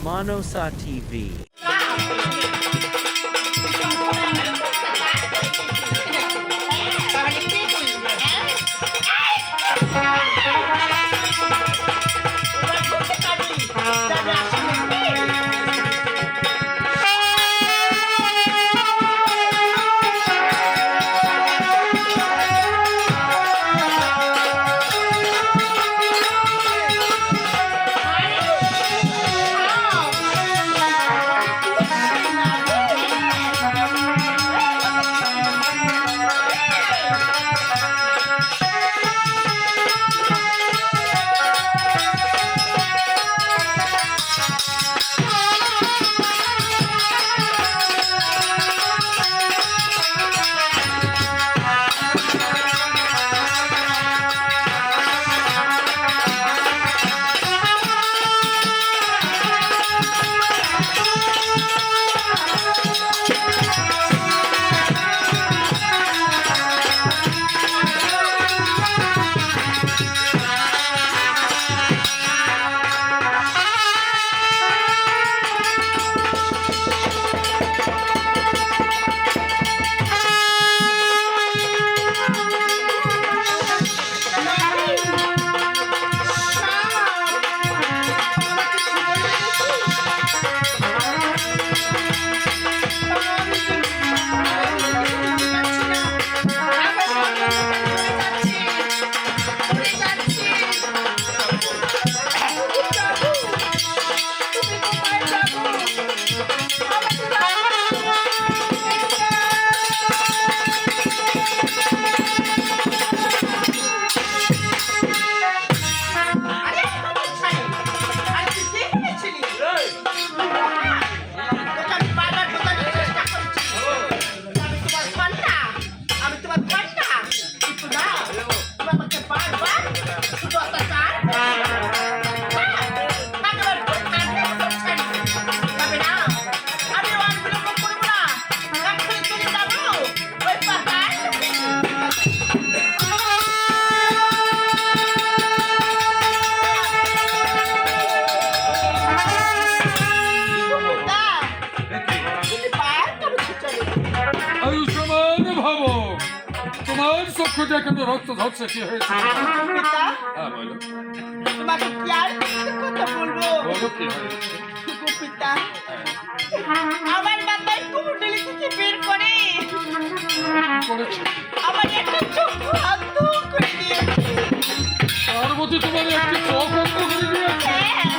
Manosa TV. তোমার চক্ষুটা কিন্তু রক্ত ঝরছে, কি হয়েছে? পিতা, হ্যাঁ বলো। তোমাকে কি আর কথা বলবো? বলো কি হয়েছে? গো পিতা, আমার মাথায় কুমুটলি থেকে বের করে করেছে আমার একটা চক্ষু অন্ধ করে দিয়েছে। পার্বতী তোমার একটি চোখ অন্ধ করে দিয়েছে। হ্যাঁ,